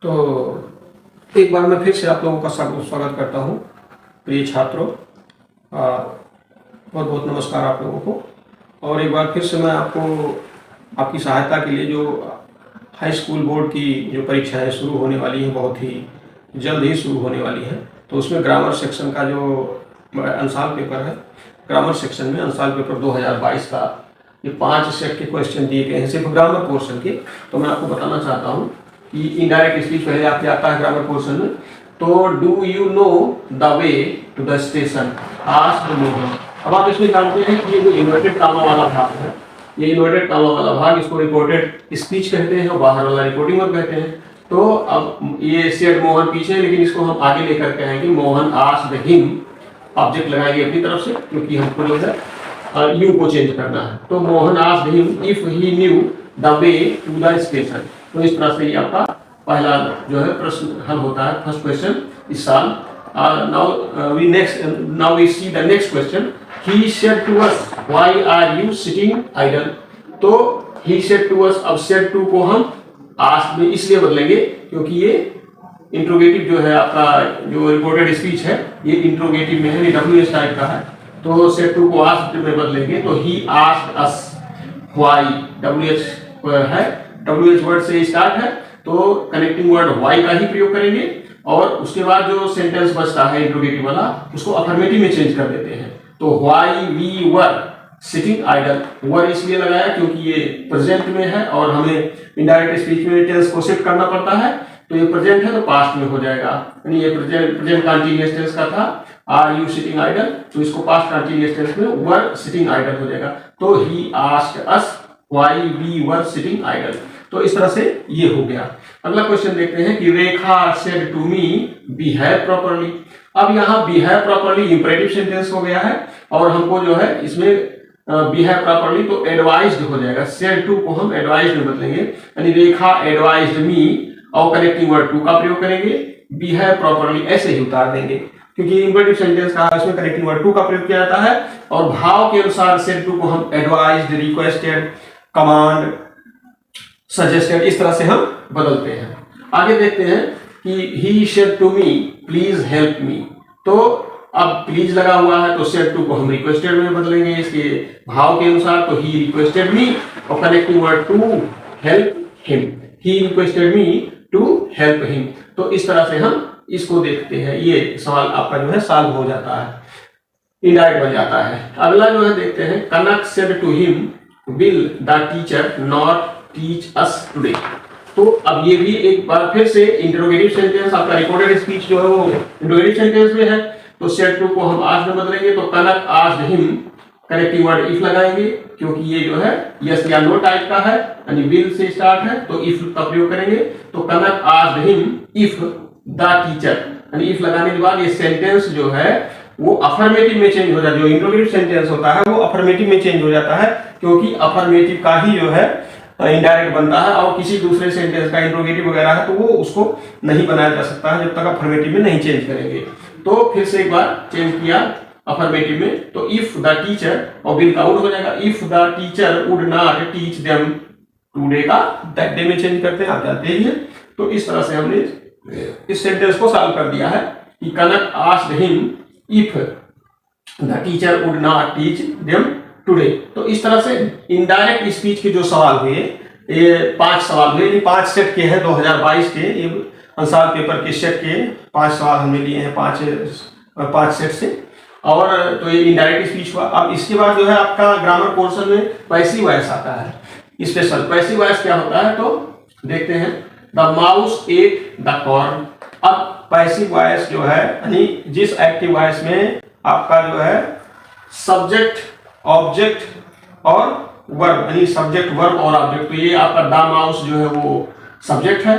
तो एक बार मैं फिर से आप लोगों का स्वागत करता हूँ प्रिय छात्रों। बहुत बहुत नमस्कार आप लोगों को। और एक बार फिर से मैं आपको आपकी सहायता के लिए जो हाई स्कूल बोर्ड की जो परीक्षाएं शुरू होने वाली हैं, बहुत ही जल्द ही शुरू होने वाली हैं, तो उसमें ग्रामर सेक्शन का जो अंशाल पेपर है, ग्रामर सेक्शन में अंशाल पेपर 2022 का ये 5 सेट के क्वेश्चन दिए गए हैं सिर्फ ग्रामर पोर्शन के। तो मैं आपको बताना चाहता हूँ कि इनडायरेक्ट स्पीच पहले आपके आता है ग्रामर पोर्शन में। तो do you know the way to the station, asked Mohan. अब आप इसमें जानते हैं कि ये जो इन्वर्टेड कामा वाला भाग है, ये इन्वर्टेड कामा वाला भाग, इसको रिपोर्टेड स्पीच कहते हैं और बाहर वाला रिपोर्टिंग वर्ब कहते हैं। तो अब ये सेड मोहन पीछे है, लेकिन इसको हम आगे लेकर के आएंगे। मोहन आस्क्ड हिम, ऑब्जेक्ट लगाएंगे अपनी तरफ से, क्योंकि हमको जो है यू को चेंज करना है। तो Mohan asked him if he knew the way to the station. तो इस तरह से ये आपका पहला जो है प्रश्न हल होता है, फर्स्ट क्वेश्चन इस साल। Now we see the next question. He said to us, why are you sitting idle? तो he said to us, अब said to को हम asked में इसलिए बदलेंगे क्योंकि ये इंट्रोगेटिव जो है आपका जो रिपोर्टेड स्पीच है, ये इंट्रोगेटिव में है, ये WH टाइप का है। तो said to को asked में बदलेंगे तो he asked us why, WH है, WH वर्ड से स्टार्ट है, तो कनेक्टिंग वर्ड why का ही प्रयोग करेंगे। और उसके बाद जो सेंटेंस बचता है इंट्रोगेटिव वाला, उसको अफर्मेटिव में चेंज कर देते हैं। तो why we were sitting idle, वर इसलिए लगाया क्योंकि ये प्रेजेंट में है और हमें इनडायरेक्ट स्पीच में टेंस को शिफ्ट करना पड़ता है। तो ये प्रेजेंट है तो पास्ट में हो जाएगा, यानी ये प्रेजेंट कंटीन्यूअस टेंस का था, आर यू सिटिंग आइडल, तो इसको पास्ट कंटीन्यूअस टेंस में वर सिटिंग आइडल हो जाएगा। तो he asked us why we were sitting idle. तो इस तरह से ये हो गया। अगला क्वेश्चन देखते हैं कि Rekha said to me behave properly. अब यहाँ बिहेव प्रॉपर्ली इंपरेटिव सेंटेंस हो गया है और हमको जो है इसमें बिहेव प्रॉपर्ली तो एडवाइज्ड हो जाएगा। सेड टू को हम एडवाइज्ड में बदलेंगे, यानी रेखा एडवाइज्ड मी और कनेक्टिंग वर्ड टू का प्रयोग करेंगे। बिहेव प्रॉपर्ली ऐसे ही उतार देंगे क्योंकि इंपरेटिव सेंटेंस का इसमें कनेक्टिंग वर्ड टू का प्रयोग किया जाता है और भाव के अनुसार सेड टू को हम एडवाइज्ड, रिक्वेस्टेड, कमांड, सजेस्टेड इस तरह से हम बदलते हैं। आगे देखते हैं कि he said to me please help me. तो अब प्लीज लगा हुआ है तो सेड टू को हम रिक्वेस्टेड में बदलेंगे इसके भाव के अनुसार। तो ही रिक्वेस्टेड मी और connecting word to help him, he requested me to help him. तो इस तरह से हम इसको देखते हैं। ये सवाल आपका जो है सॉल्व हो जाता है, इनडायरेक्ट बन जाता है। अगला जो है देखते हैं, Kanak said to him will the teacher not teach us today. तो अब ये भी एक बार फिर से इंटरोगेटिव सेंटेंस, आपका रिपोर्टेड स्पीच जो है वो इंटरोगेटिव सेंटेंस में है। तो सेड टू को हम आस्क्ड में बदलेंगे तो Kanak asked him, connecting word if लगाएंगे क्योंकि ये जो है यस या नो टाइप का है, यानी विल से स्टार्ट है तो इफ का प्रयोग करेंगे। तो Kanak asked him if the teacher, यानी इफ लगाने के बाद ये सेंटेंस जो है वो अफर्मेटिव में चेंज हो जाता है। जो इंटरोगेटिव सेंटेंस होता है वो अफर्मेटिव में चेंज हो जाता है क्योंकि अफर्मेटिव का ही जो है इनडायरेक्ट बनता है और किसी दूसरे सेंटेंस का इंट्रोगेटिव वगैरह है तो वो उसको नहीं बनाया जा सकता है जब तक अफर्मेटिव में नहीं चेंज करेंगे। तो फिर से एक बार चेंज किया अफर्मेटिव में तो इफ द टीचर और विल का आउट हो जाएगा। If the teacher would not teach them today का दैट डे में चेंज करते हैं, आप जानते ही हैं। तो इस तरह से हमने इस सेंटेंस को सॉल्व कर दिया है कि Kanak asked him if the teacher would not teach them today. तो इस तरह से इनडायरेक्ट स्पीच के जो सवाल हुए, ये 5 सवाल हुए, ये 5 सेट के हैं 2022 के, ये अंशाल पेपर के सेट के 5 सवाल हमने लिए हैं 5 सेट से। और तो ये इनडायरेक्ट स्पीच हुआ। अब इसके बाद जो है आपका ग्रामर पोर्शन में पैसिव वॉइस आता है स्पेशल। पैसिव वॉइस क्या होता है तो देखते हैं, the mouse at the corn. अब पैसिव वॉइस जो है यानी जिस एक्टिव वॉइस में आपका जो है सब्जेक्ट, ऑब्जेक्ट और वर्ब, यानी सब्जेक्ट, वर्ब और ऑब्जेक्ट। तो ये आपका द माउस जो है वो सब्जेक्ट है,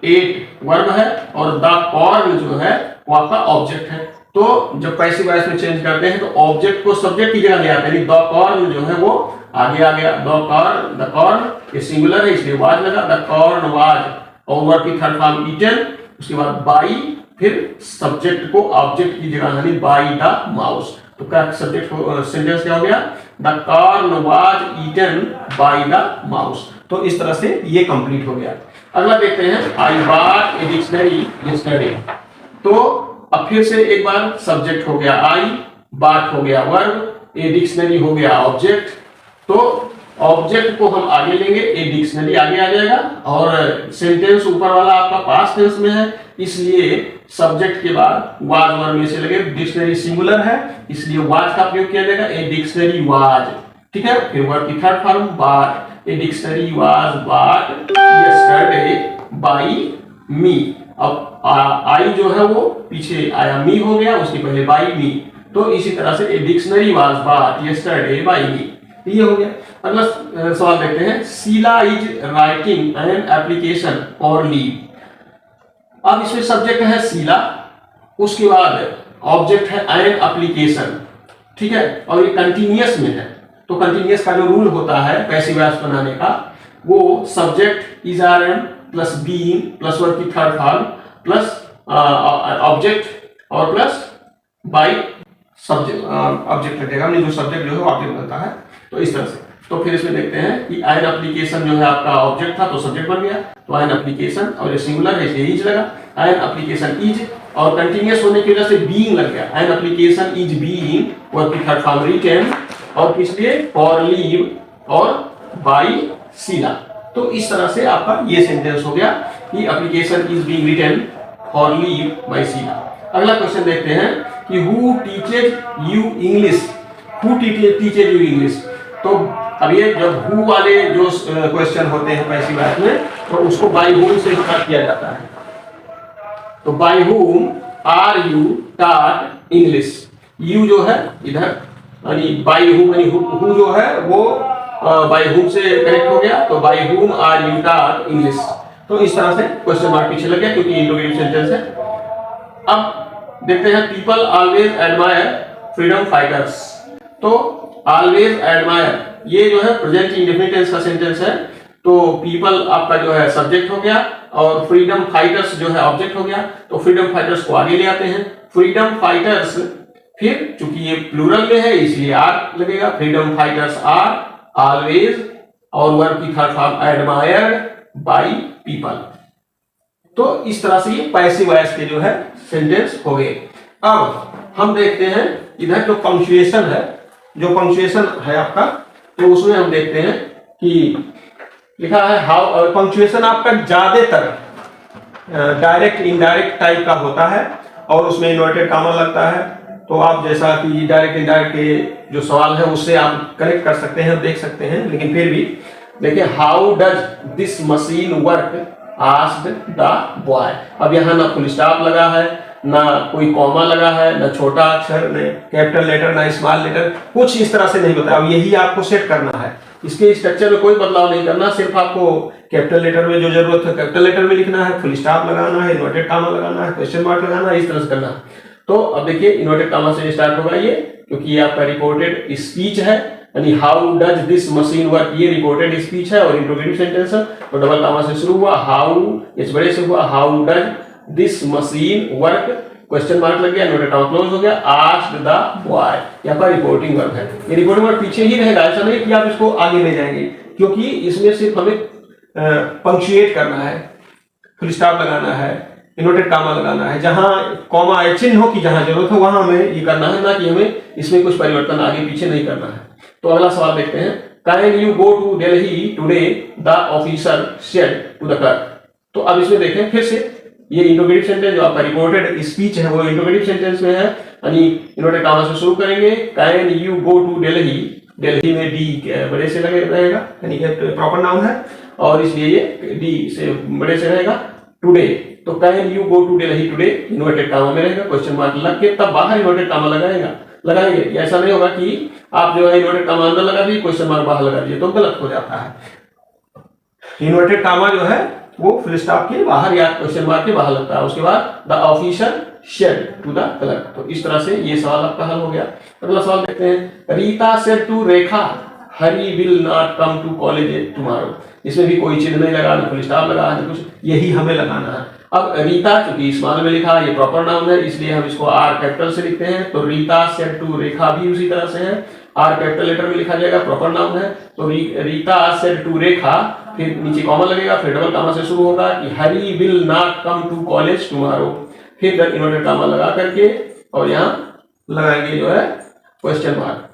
एट वर्ब है और द कॉर्न जो है वो आपका ऑब्जेक्ट है। तो जब पैसिव वॉइस में चेंज करते हैं तो ऑब्जेक्ट को सब्जेक्ट की जगह ले आते हैं, यानी द कॉर्न जो है वो आगे आ गया। द कॉर्न ये सिंगुलर है इसलिए वाज लगा, द कॉर्न वाज, और वर्ब की थर्ड फॉर्म ईटन, उसके बाद बाई, फिर सब्जेक्ट को ऑब्जेक्ट की जगह यानी बाई द माउस। तो क्या सब्जेक्ट सेंटेंस क्या हो गया, the corn was eaten by the mouse. तो इस तरह से ये कंप्लीट हो गया। अगला देखते हैं, I bought a dictionary yesterday. तो अब फिर से एक बार सब्जेक्ट हो गया आई, बॉट हो गया वर्ब, ए डिक्शनरी हो गया ऑब्जेक्ट। तो ऑब्जेक्ट को हम आगे लेंगे, ए डिक्शनरी आगे आ जाएगा, और सेंटेंस ऊपर वाला आपका पास्ट टेंस में है, इसलिए सब्जेक्ट के बाद वाज वर्ब में से लगे, डिक्शनरी सिंगुलर है इसलिए वाज का प्रयोग किया जाएगा, ए डिक्शनरी वाज। ठीक है, फिर वर्ब की third form bought, a dictionary was bought yesterday by me. अब आई जो है वो पीछे आया, मी हो गया, उसके पहले बाय मी। तो इसी तरह से a dictionary was bought yesterday by me, ये हो गया। अगला सवाल देखते हैं, Sheela is writing an application for leave. अब इसमें सब्जेक्ट है शीला, उसके बाद ऑब्जेक्ट है एन एप्लीकेशन। ठीक है, और ये कंटिन्यूअस में है, तो कंटिन्यूअस का जो रूल होता है पैसिव वॉइस बनाने का, वो subject is are am plus being plus verb की थर्ड फॉर्म प्लस ऑब्जेक्ट और प्लस बाय सब्जेक्ट ऑब्जेक्ट लगेगा, जो सब्जेक्ट जो है ऑब्जेक्ट बनता है। तो इस तरह से, तो फिर इसमें देखते हैं कि एन एप्लीकेशन जो है आपका ऑब्जेक्ट था तो सब्जेक्ट बन गया, तो एन एप्लीकेशन, और ये सिंगुलर है इसलिए इज लगा, एन एप्लीकेशन इज, और कंटिन्यूअस होने की वजह से बीइंग लग गया, an application is being, verb की थर्ड फॉर्म रिटेन, और किस लिए, फॉर लीव और बाय शीला। तो इस तरह से आपका ये सेंटेंस हो गया कि application is being written for leave by Sheela. अगला क्वेश्चन देखते हैं कि who teaches you English, who teaches you English. तो अब ये जब हु वाले जो क्वेश्चन होते हैं पैसिव वॉइस में, तो उसको बाय हुम से स्टार्ट किया जाता है। तो by whom are you taught English, you जो है इधर, यानी बाय हुम, यानी हु जो है वो बाय हुम से कनेक्ट हो गया, तो by whom are you taught English. तो इस तरह से क्वेश्चन मार्क पीछे लग गया क्योंकि इंट्रोगेटिव सेंटेंस है। अब देखते हैं, people always admire freedom fighters. तो ऑलवेज एडमायर, ये जो है प्रेजेंट इंडेफिनिट टेंस का सेंटेंस है, तो पीपल आपका जो है सब्जेक्ट हो गया, और फ्रीडम फाइटर्स जो है ऑब्जेक्ट हो गया, तो फ्रीडम फाइटर्स को आगे ले आते हैं, फ्रीडम फाइटर्स, फिर चूंकि ये प्लूरल में है इसलिए आर लगेगा, फ्रीडम फाइटर्स आर ऑलवेज, और वर्ब की third form admired by people. तो इस तरह से ये पैसिव वॉइस के जो है सेंटेंस हो गए। अब हम देखते हैं इधर जो पंक्चुएशन है, जो पंक्चुएशन है आपका, तो उसमें हम देखते हैं कि लिखा है हाउ, पंक्चुएशन आपका ज्यादातर डायरेक्ट इनडायरेक्ट टाइप का होता है, और उसमें इन्वर्टेड कॉमा लगता है। तो आप जैसा कि डायरेक्ट इनडायरेक्ट के जो सवाल है उससे आप कनेक्ट कर सकते हैं, देख सकते हैं, लेकिन फिर भी देखिए, how does this machine work asked the boy. अब यहाँ ना फुल स्टॉप लगा है, ना कोई कॉमा लगा है, ना छोटा अक्षर, न कैपिटल लेटर, ना स्मॉल लेटर, कुछ इस तरह से नहीं बताया। अब यही आपको सेट करना है, इसके स्ट्रक्चर में कोई बदलाव नहीं करना, सिर्फ आपको कैपिटल लेटर में जो जरूरत है कैपिटल लेटर में लिखना है, फुल स्टॉप लगाना है, इन्वर्टेड कॉमा लगाना है, क्वेश्चन मार्क लगाना है, इस तरह से करना है। तो अब देखिए इन्वर्टेड कॉमा से स्टार्ट होगा ये, क्योंकि ये आपका रिपोर्टेड स्पीच है, यानी how does this machine work, ये रिपोर्टेड स्पीच है और इंट्रोगेटिव सेंटेंस है, तो डबल कॉमा से शुरू हुआ, हाउ, इस बड़े से हुआ, how does this machine work, question mark लग गया, इन्वर्टेड कॉमा क्लोज हो गया, आस्क्ड द बॉय, यहाँ पर रिपोर्टिंग वर्ब है। ये रिपोर्टिंग वर्ब पीछे ही रहेगा, ऐसा नहीं कि आप इसको आगे ले जाएंगे, क्योंकि इसमें सिर्फ हमें पंक्चुएट करना है, फुल स्टॉप लगाना है, इन्वर्टेड कॉमा लगाना है, जहां कॉमा चिन्ह हो की जहां जरूरत हो वहां हमें ये करना है, ना कि हमें इसमें कुछ परिवर्तन आगे पीछे नहीं करना है। तो अगला सवाल देखते हैं, can you go to Delhi today, the officer said to the clerk. तो अब इसमें देखें फिर से, ये इंट्रोगेटिव सेंटेंस जो आपका रिपोर्टेड स्पीच है वो इंट्रोगेटिव सेंटेंस में है, यानी इन्वर्टेड कॉमा से शुरू करेंगे, can you go to Delhi, Delhi में डी बड़े से लगे रहेगा, यानी कि प्रॉपर नाउन है, और इसलिए ये डी से बड़े से रहेगा, टुडे, तो can you go to Delhi today, inverted comma में रहेगा, क्वेश्चन मार्क लग के तब बाहर इन्वर्टेड कॉमा लगाएंगे। ऐसा नहीं होगा कि आप जो है इन्वर्टेड कॉमा अंदर लगा दिए, क्वेश्चन मार्क बाहर लगा दिए, तो गलत हो जाता है। इन्वर्टेड कॉमा जो है वो फुल स्टॉप के बाहर या क्वेश्चन मार्क के बाहर लगता है, उसके बाद the officer said to the clerk. तो इस तरह से ये सवाल आपका हल हो गया। अगला सवाल देखते हैं, Rita said to Rekha, Hari will not come to college tomorrow. इसमें भी कोई चिन्ह नहीं लगा, ना फुल स्टॉप लगा, ना कुछ, यही हमें लगाना है। अब रीता चूंकि स्मॉल में लिखा, ये प्रॉपर नाउन है, इसलिए हम इसको आर कैपिटल से लिखते हैं, तो रीता सेड टू रेखा भी उसी तरह से है, आर कैपिटल लेटर में लिखा जाएगा, प्रॉपर नाउन है। तो रीता सेड टू रेखा, फिर नीचे कॉमा लगेगा, फिर डबल कॉमा से शुरू होगा कि Hari will not come to college tomorrow, फिर इन्वर्टेड कॉमा लगा करके और यहाँ लगाएंगे जो है क्वेश्चन मार्क,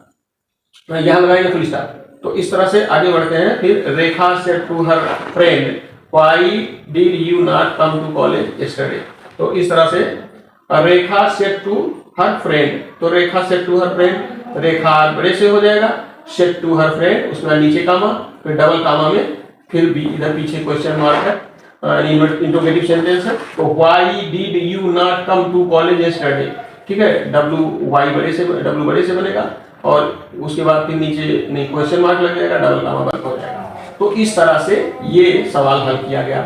यहाँ लगाएंगे फुल स्टॉप। तो इस तरह से आगे बढ़ते हैं। फिर Rekha said to her friend why did you not come to college yesterday. तो इस तरह से Rekha said to her friend, तो Rekha said to her friend, Rekha बड़े से हो जाएगा, सेड टू हर फ्रेंड, उसके बाद नीचे कामा, फिर डबल कामा में फिर भी इधर पीछे क्वेश्चन मार्क है, इंट्रोगेटिव सेंटेंस है। तो why did you not come to college yesterday, ठीक है, डब्ल्यू बड़े से बनेगा और उसके बाद फिर नीचे नहीं क्वेश्चन मार्क लग जाएगा, डबल कामा बंद हो जाएगा। तो इस तरह से ये सवाल हल किया गया,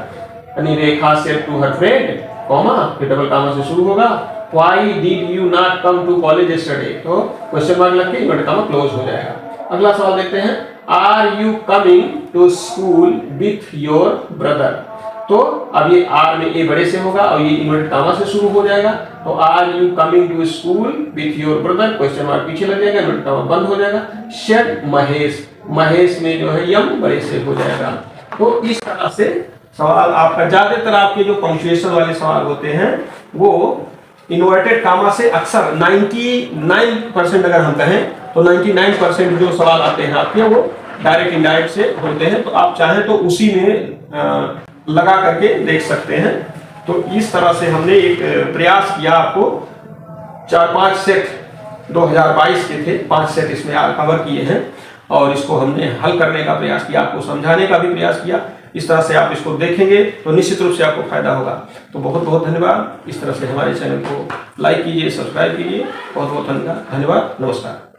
यानी Rekha said to her friend comma फिर डबल कामा से शुरू होगा, why did you not come to college yesterday, तो क्वेश्चन मार्क लग के इन्वर्टेड कामा क्लोज हो जाएगा। अगला सवाल देखते हैं, are you coming to school with your brother. तो अब ये आर में ए बड़े से होगा और ये इन्वर्टेड कामा से शुरू हो जाएगा। तो are you coming to school with your brother, question mark पीछे लग जाएगा, इन्वर्टेड कामा बंद हो जाएगा। सेड महेश, महेश में जो है यम बड़े से हो जाएगा। तो इस तरह से सवाल आपका, ज्यादातर आपके जो पंक्चुएशन वाले सवाल होते हैं वो इन्वर्टेड कामा से अक्सर 99% अगर हम कहें तो 99% जो सवाल आते हैं आपके वो डायरेक्ट इनडायरेक्ट से होते हैं। तो आप चाहें तो उसी में लगा करके देख सकते हैं। तो इस तरह से हमने एक प्रयास किया, आपको 4-5 सेट 2022 के थे, 5 सेट इसमें कवर किए हैं और इसको हमने हल करने का प्रयास किया, आपको समझाने का भी प्रयास किया। इस तरह से आप इसको देखेंगे तो निश्चित रूप से आपको फायदा होगा। तो बहुत बहुत धन्यवाद। इस तरह से हमारे चैनल को लाइक कीजिए, सब्सक्राइब कीजिए। बहुत बहुत धन्यवाद, नमस्कार।